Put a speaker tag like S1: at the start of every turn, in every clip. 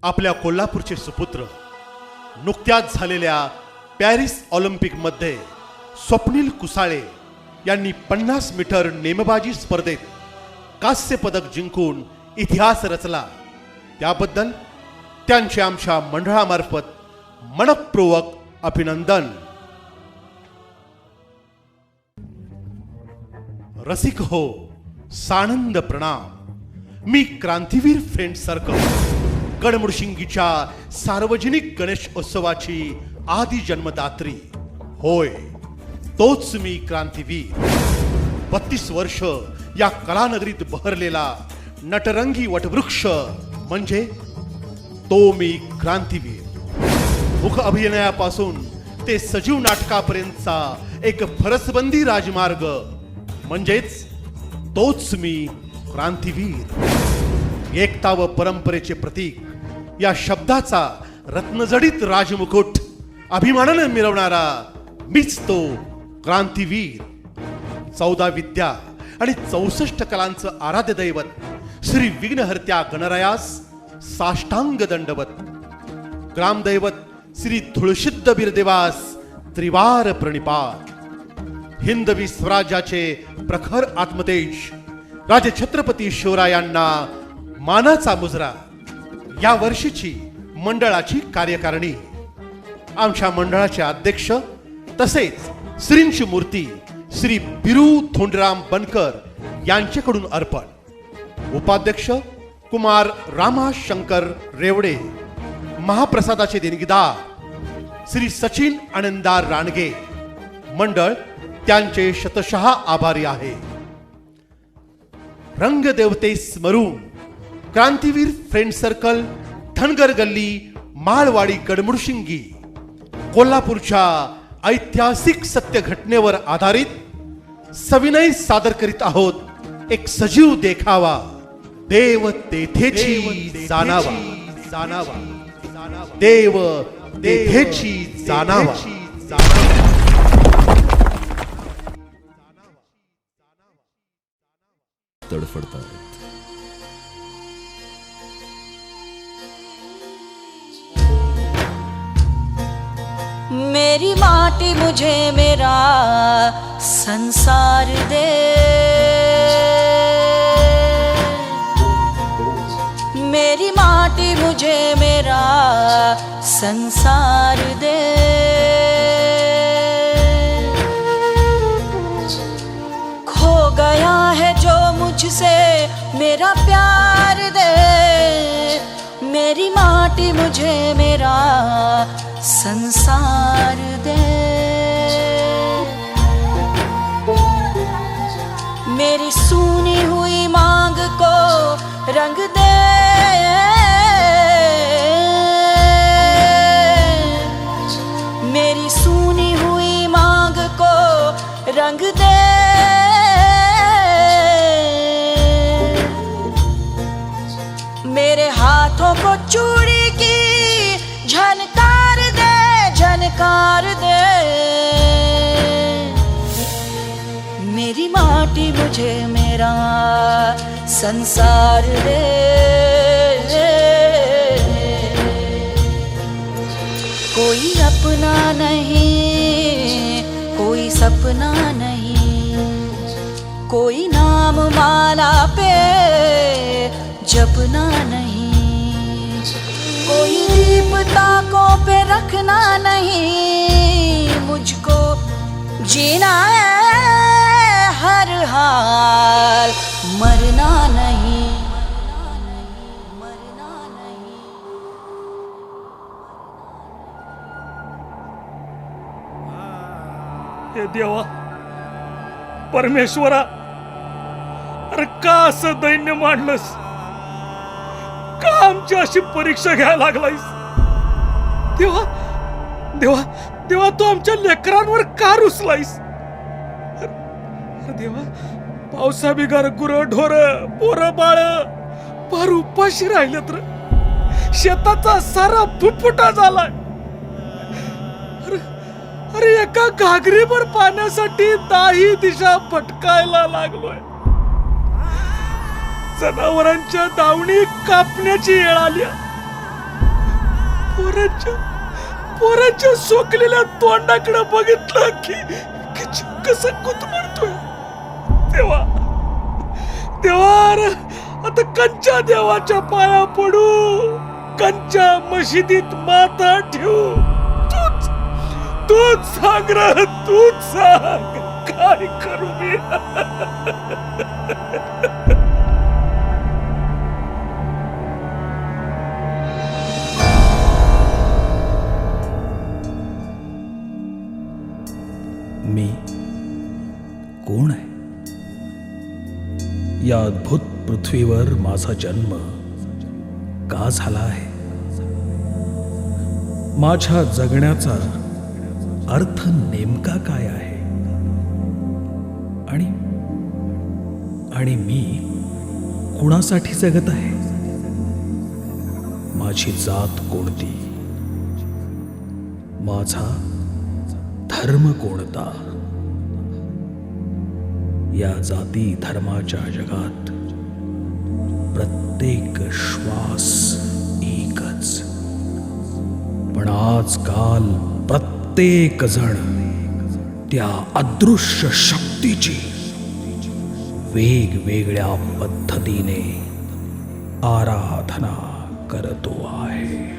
S1: आपल्या कोल्हापूरचे सुपुत्र नुकत्याच झालेल्या पॅरिस ऑलिम्पिकमध्ये स्वप्नील कुसाळे यांनी 50 मीटर नेमबाजी स्पर्धेत कांस्य पदक जिंकून इतिहास रचला। त्याबद्दल त्यांचे आमच्या मंडळामार्फत मनपूर्वक अभिनंदन। रसिक हो, सानंद प्रणाम। मी क्रांतीवीर फ्रेंड सर्कल गडमुडशिंगीच्या सार्वजनिक गणेश उत्सवाची आदी जन्मदात्री होय, तोच मी क्रांतीवीर। 32 वर्ष या कलानगरीत बहरलेला नटरंगी वटवृक्ष म्हणजे तो मी क्रांतीवीर। मुख अभिनयापासून ते सजीव नाटकापर्यंतचा एक फरसबंदी राजमार्ग म्हणजेच तोच मी क्रांतीवीर। एकता व परंपरेचे प्रतीक या शब्दाचा रत्नजडित राजमुकुट अभिमानाने मिरवणारा मीच तो क्रांतीवीर। 14 विद्या आणि 64 कलांचं आराध्य दैवत श्री विघ्नहर्त्या गणरायास साष्टांग दंडवत। ग्रामदैवत श्री तुळशीद्द बिरदेवास त्रिवार प्रणिपात। हिंदवी स्वराज्याचे प्रखर आत्मतेज राजे छत्रपती शिवरायांना मानाचा मुजरा। या वर्षीची मंडळाची कार्यकारिणी आमच्या मंडळाचे अध्यक्ष तसेच श्रींची मूर्ती श्री बिरू थोंडराम बनकर यांच्याकडून अर्पण। उपाध्यक्ष कुमार रामा शंकर रेवडे। महाप्रसादाचे देणगीदार श्री सचिन आनंदार राणगे। मंडळ त्यांचे शतशः आभारी आहे। रंगदेवते स्मरून क्रांतीवीर फ्रेंड सर्कल धनगर गल्ली माळवाडी गडमुडशिंगी कोल्हापूरच्या ऐतिहासिक सत्य घटनेवर आधारित सविनय सादर करीत आहोत एक सजीव देखावा। देव तेथेची जाणावा, देव तेथेची जाणावा।
S2: तडफडतात
S3: मेरी माटी मुझे मेरा संसार दे। मेरी माटी मुझे मेरा संसार दे। खो गया है जो मुझसे मेरा प्यार दे। मेरी माटी मुझे मेरा संसार दे। मेरी सूनी हुई मांग को रंग दे। मेरी सूनी हुई मांग को रंग दे। मेरे हाथों को चूड़ी की झनकार दे, झनकार दे। मेरी माटी मुझे मेरा संसार दे। कोई अपना नहीं, कोई सपना नहीं, कोई नाम माला पे जपना नहीं, कोई दीप ताकों पे रखना नहीं। मुझको जीना है हर हाल, मरना नहीं, मरना नहीं।
S4: हे देवा, परमेश्वरा, अरे का असं दैन्य मांडलंस? का आमची अशी परीक्षा घ्यायला लागलायस? देवा देवा देवा, तू आमच्या लेकरांवर का रुसलायस? देवा, पावसा बिगार गुरं ढोर पोरं बाळ फार उपाशी राहिलेत रे। शेताचा सारा फुफुटा झालाय। अरे एका घागरीभर पाण्यासाठी 10 दिशा भटकायला लागलोय। जनावरांच्या दावणी कापण्याची वेळ आली। पोराच्या सोकलेल्या तोंडाकडे बघितलं की कसं कुतमडतोय. देवा रे, आता कंच्या देवाच्या पाया पडू, कंच्या मशिदीत माथा ठेवू. तूच सांग रे, तूच सांग काय करू मी.
S2: मी कोण आहे? या अद्भुत पृथ्वीवर माझा जन्म का झाला आहे? माझ्या जगण्याचा अर्थ नेमका काय आहे? आणि मी कुणासाठी जगत आहे? माझी जात कोणती? माझा धर्म कोणता? या जाती धर्माच्या जगात प्रत्येक श्वास एकच, पण आजकाल प्रत्येक जण त्या अदृश्य शक्तीची वेगवेगळ्या पद्धतीने आराधना करतो आहे.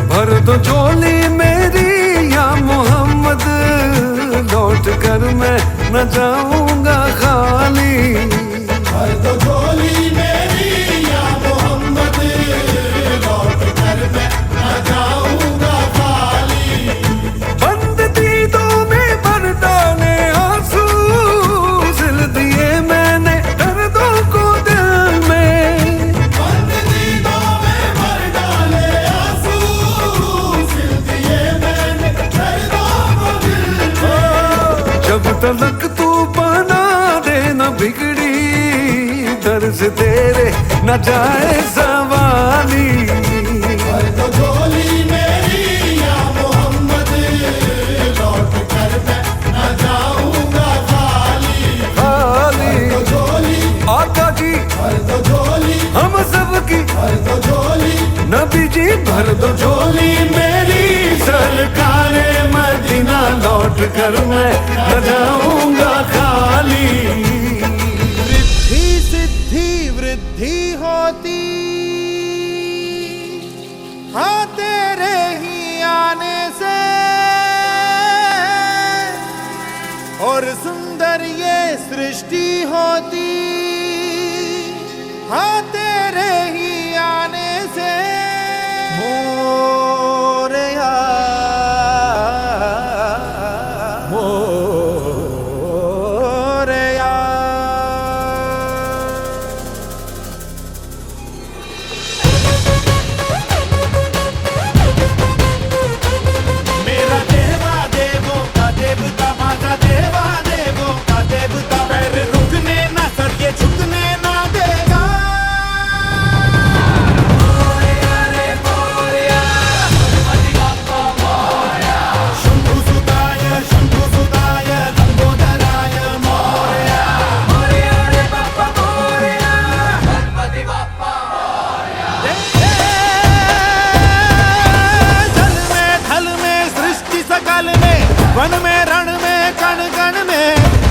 S5: भर दो झोली मेरी या मोहम्मद, लौट कर मैं न जाऊंगा खाली.
S6: भर दो झोली मेरी या मोहम्मद, लौट कर मैं न जाऊंगा खाली.
S5: बंद दीदों में भर डाले आंसू, सिल दिए मैंने दर्दों को दिल में.
S6: बंद दीदों में भर डाले आंसू, सिल दिए मैंने दर्दों को दिल में.
S5: जब तलक तू बना दे न बिगड़ी, दर से तेरे न जाए सवाली.
S6: भर दो झोली मेरी या मोहम्मद, लौट कर मैं न जाऊंगा खाली.
S5: खाली
S6: भर दो झोली,
S5: आका जी
S6: भर दो झोली,
S5: हम सब की
S6: भर दो झोली,
S5: नबी जी भर दो झोली मेरी. सरकारे मदीना लौट कर मैं न जाऊंगा खाली.
S1: रिद्धि सिद्धि वृद्धि होती हाँ तेरे ही आने से, और सुंदर ये सृष्टि होती हाँ तेरे ही आने से. मोरया मोरया.
S6: मेरा देवा देवों का देवता, माझा देवा देवों का देवता, पैर रुकने ना सके झुकने ना देगा. शंभुसुताय लंबोदराय मोरया. जल में थल में सृष्टि सकल में, वन में रण में कण कण में,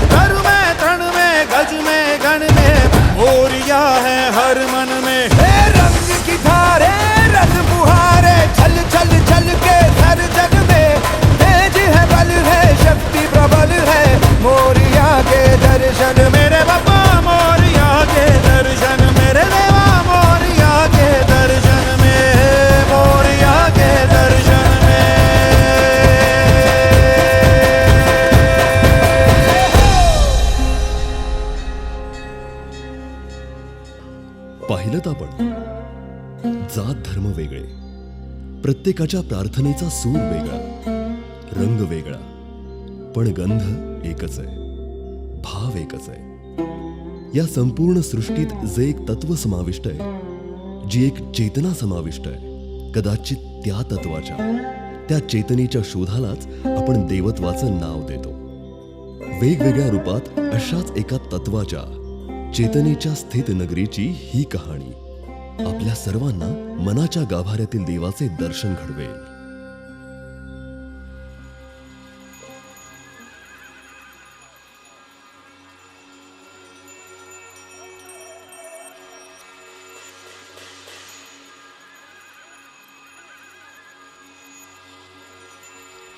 S6: घर में तण में गज में गण में, मोरिया है हर मन में. हे रंग की धारे रंग बुहारे, छल छल छल के हर जग में, तेज है बल है शक्ति प्रबल है,
S1: दर्शन मेरे बाबा मोरिया के दर्शन मेरे देवा मोरिया के दर्शन में मोरिया के दर्शन में
S7: पाहिलं आपण, जात धर्म वेगळे, प्रत्येकाच्या प्रार्थनेचा सूर वेगळा, रंग वेगळा, पण गंध एकच आहे, भाव एकच आहे. या संपूर्ण सृष्टीत जे एक तत्व समाविष्ट आहे, जी एक चेतना समाविष्ट आहे, कदाचित त्या तत्वाच्या, त्या चेतनेच्या शोधालाच आपण देवत्वाचं नाव देतो. वेगवेगळ्या रूपात अशाच एका तत्वाच्या, चेतनेच्या स्थित नगरीची ही कहाणी आपल्या सर्वांना मनाच्या गाभाऱ्यातील देवाचे दर्शन घडवेल.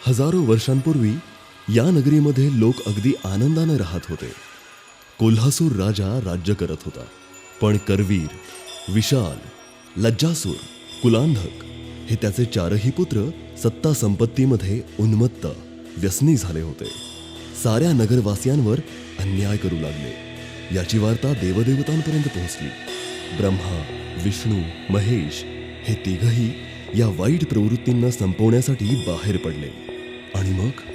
S7: हजारो वर्षांपूर्वी या नगरीमध्ये लोक अगदी आनंदाने राहत होते. कोल्हासूर राजा राज्य करत होता, पण करवीर, विशाल, लज्जासूर, कुलांधक हे त्याचे चारही पुत्र सत्ता संपत्तीमध्ये उन्मत्त, व्यसनी झाले होते. साऱ्या नगरवासियांवर अन्याय करू लागले. याची वार्ता देवदेवतांपर्यंत पोहोचली. ब्रह्मा, विष्णू, महेश हे तिघही या वाईट प्रवृत्तींना संपवण्यासाठी बाहेर पडले. आणि मग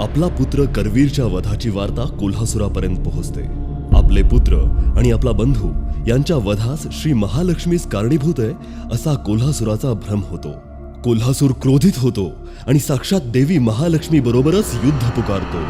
S7: आपला पुत्र करवीरच्या वधाची वार्ता कोल्हासुरापर्यंत पोहोचते. आपले पुत्र आणि आपला बंधू यांच्या वधास श्री महालक्ष्मीच कारणीभूत आहे असा कोल्हासुराचा भ्रम होतो. कोल्हासूर क्रोधित होतो आणि साक्षात देवी महालक्ष्मी बरोबरच युद्ध पुकारतो.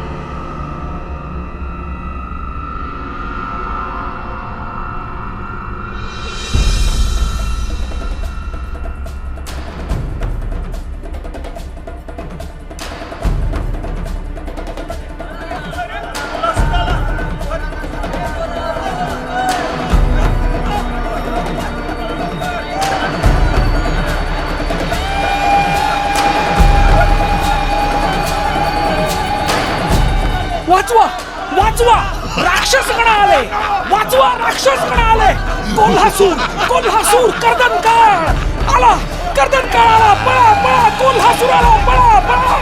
S4: वाचवा वाचवा, राक्षसगण आले, वाचवा, राक्षसगण आले. कोल्हासूर, कोल्हासूर, कर्दनकाळ आला, कर्दनकाळ आला, पळा पळा, कोल्हासूर आला, पळा पळा.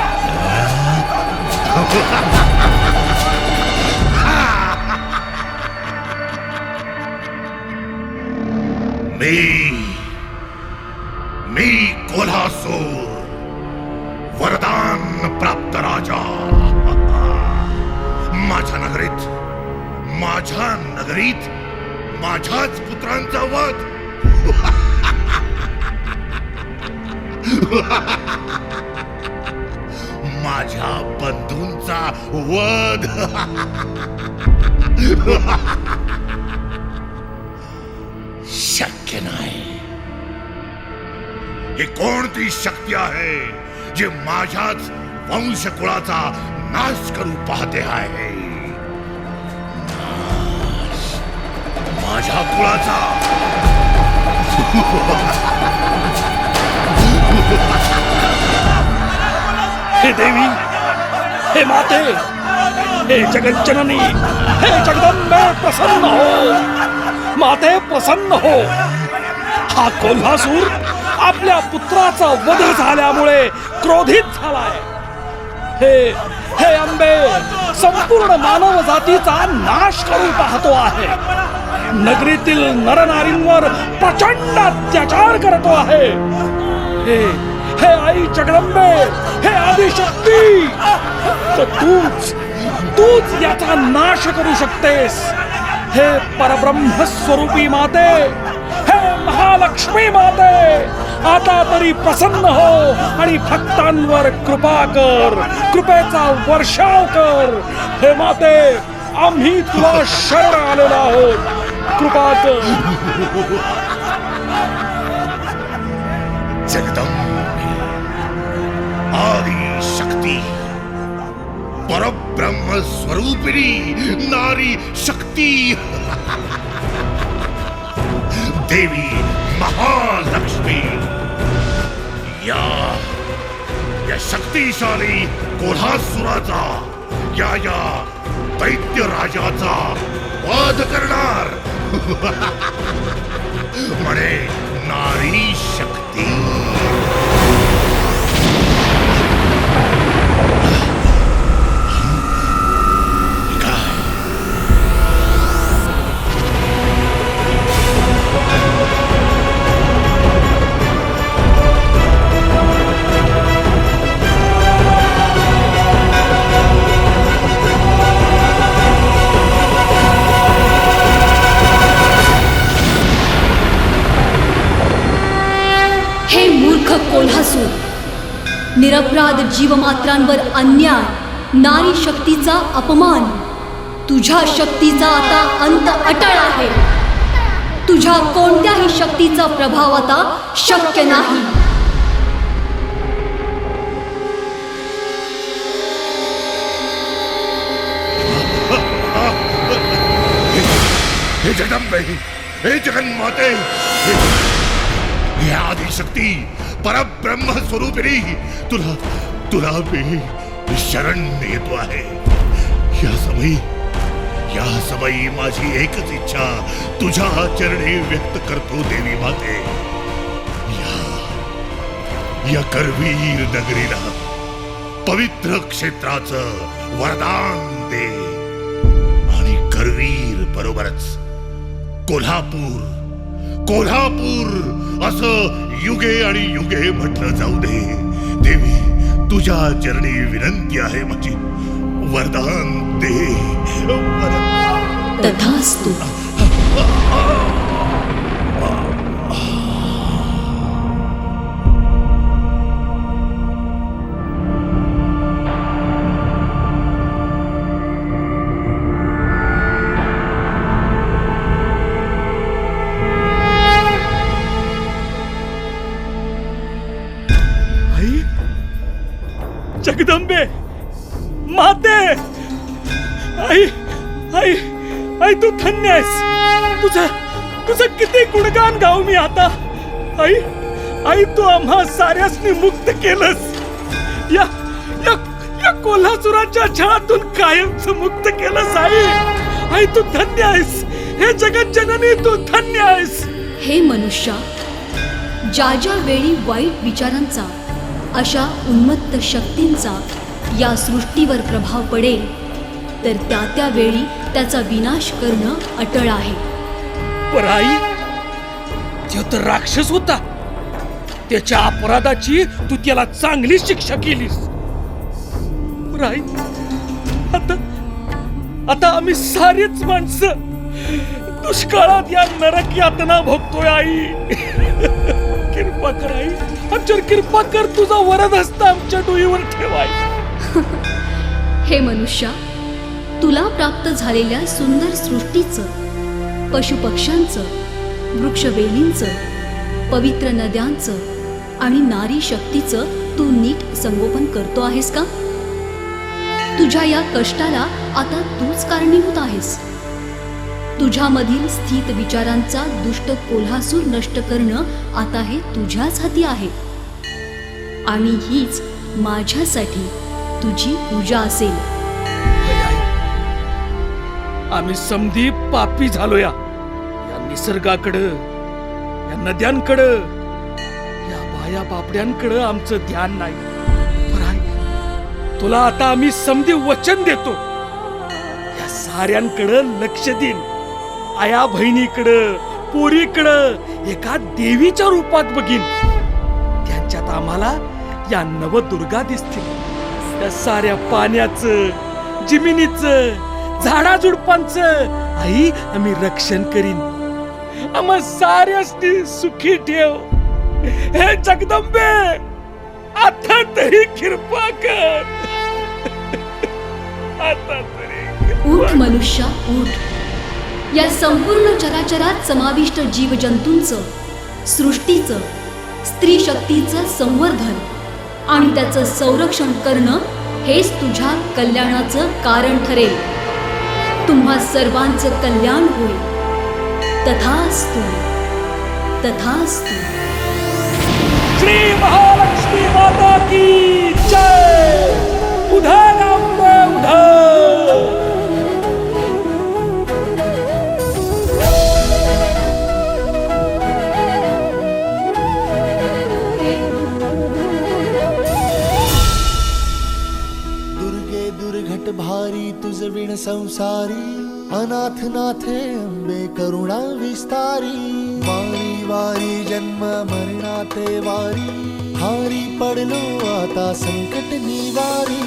S8: मी कोल्हासूर, वरदान प्राप्त राजा. माझ्या नगरीत माझ्याच पुत्रांचा वध. माझ्या बंधूंचा वध. शक्य नाही. ही कोणती शक्ती आहे जी माझ्याच वंशकुळाचा नाश करू पाहते आहे. नाश माझ्या कुळाचा.
S4: हे देवी, हे माते, हे जगज्जननी, हे जगदंबे प्रसन्न हो. माते प्रसन्न हो. हा कोल्हासूर आपल्या पुत्राचा वध झाल्यामुळे क्रोधित झालाय. हे अंबे, संपूर्ण मानव जातीचा नाश करू पाहतो आहे. नगरीतील नरनारींवर प्रचंड अत्याचार करतो आहे. हे आई जगदंबे, हे आदिशक्ती, तूच याचा नाश करू शकतेस. हे परब्रह्म स्वरूपी माते, हे महालक्ष्मी माते, आता तरी प्रसन्न हो आणि भक्तांवर कृपा कर, कृपेचा वर्षाव कर. हे माते, आम्ही तुला शरण आलेलो आहोत, कृपा कर.
S8: जगदंबे, आदि शक्ती, परब्रह्म स्वरूपिणी नारी शक्ती, देवी महालक्ष्मी, या शक्तिशाली कोल्हासुराचा, या दैत्य राजाचा वध करणार. म्हणे नारी शक्ती.
S9: कोल्हासूर, निरपराध जीवमात्रांवर अन्याय, नारी शक्तीचा अपमान. तुझ्या शक्तीचा आता अंत अटळ आहे. तुझ्या कोणत्याही शक्तीचा प्रभाव आता शक्य नाही.
S8: हे जगदंबे, हे जगन्माते, हे आदिशक्ती, परब्रह्म स्वरूपिणी, तुला मी शरण येतो आहे. या समयी माझी एकच इच्छा तुझ्या चरणी व्यक्त करतो देवी माते. या करवीर नगरीला पवित्र क्षेत्राचं वरदान दे आणि करवीर बरोबरच कोल्हापूर असं युगे आणि युगे म्हटलं जाऊ दे. देवी, तुझ्या चरणी विनंती आहे माझी, वरदान दे.
S9: तथास्तु.
S4: जगदंबे माते, आई तू धन्य आहेस. तुझं किती गुणगान गाऊ मी आता. आई तू आम्हा साऱ्यासनी मुक्त केलंस. या कोल्हासुराच्या छळातून कायमच मुक्त केलंस. आई तू धन्य आहेस. हे जगज्जननी तू धन्य आहेस.
S9: हे मनुष्या, ज्या वेळी वाईट विचारांचा, अशा उन्मत्त शक्तींचा या सृष्टीवर प्रभाव पडेल, तर त्या वेळी त्याचा विनाश करणं अटळ आहे.
S4: पर आई, तो तर राक्षस होता. त्याच्या अपराधाची तू त्याला चांगली शिक्षा केलीस. पर आई, आता आम्ही सारीच माणसं दुष्काळात या नरक यातना भोगतोय. आई कृपा कर, आई आमच्यावर कृपा कर. तुझा वरद हस्त आमच्या डोईवर ठेवाय.
S9: हे मनुष्या, तुला प्राप्त झालेल्या सुंदर सृष्टीचं, पशुपक्ष्यांचं, वृक्षवेलींचं, पवित्र नद्यांचं आणि नारी शक्तीचं तू नीट संगोपन करतो आहेस का? तुझ्या या कष्टाला आता तूच कारणीभूत आहेस. तुझ्यामधील स्थित विचारांचा दुष्ट कोल्हासूर नष्ट करणं आता हे तुझ्याच हाती आहे. आणि हीच माझ्यासाठी तुझी पूजा असेल.
S4: आम्ही समधी पापी झालो या निसर्गाकडं, या नद्यांकडं, या बाया बापड्यांकडं आमचं ध्यान नाही. तुला आता आम्ही समधी वचन देतो, या साऱ्यांकडं लक्ष देईन. आया बहिणीकडं, पोरीकडं एका देवीच्या रूपात बघीन. त्यांच्यात आम्हाला या नवदुर्गा दिसतील. त्या साऱ्या पाण्याचं, जमिनीचं, झाडाझुडपांचं आई आम्ही रक्षण करीन. आम्हा साऱ्यासनी सुखी ठेव. हे जगदंबे, आता तरी कृपा कर. आता तरी
S9: उठ मनुष्या, उठ. या संपूर्ण चराचरात समाविष्ट जीवजंतूंचं, सृष्टीचं, स्त्री शक्तीचं संवर्धन आणि त्याचं संरक्षण करणं हेच तुझ्या कल्याणाचं कारण ठरेल. तुम्हा सर्वांचं कल्याण होईल. तथास्तु, तथास्तु.
S4: श्री महालक्ष्मी माता की जय. उधर आंबे उधर.
S5: दुर्गे दुर्घट भारी तुझ विण संसारी. अनाथ नाथे अंबे करुणा विस्तारी. वारी वारी जन्म मरणाते वारी. हारी पडलो आता संकट निवारी.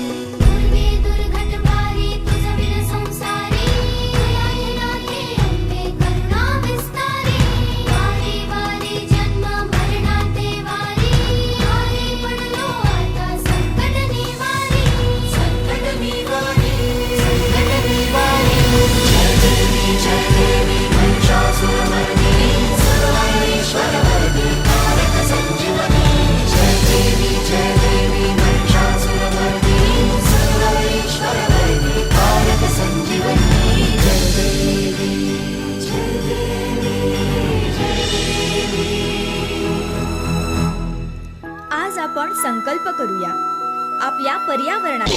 S3: आज आपण संकल्प करूया आपल्या पर्यावरणात.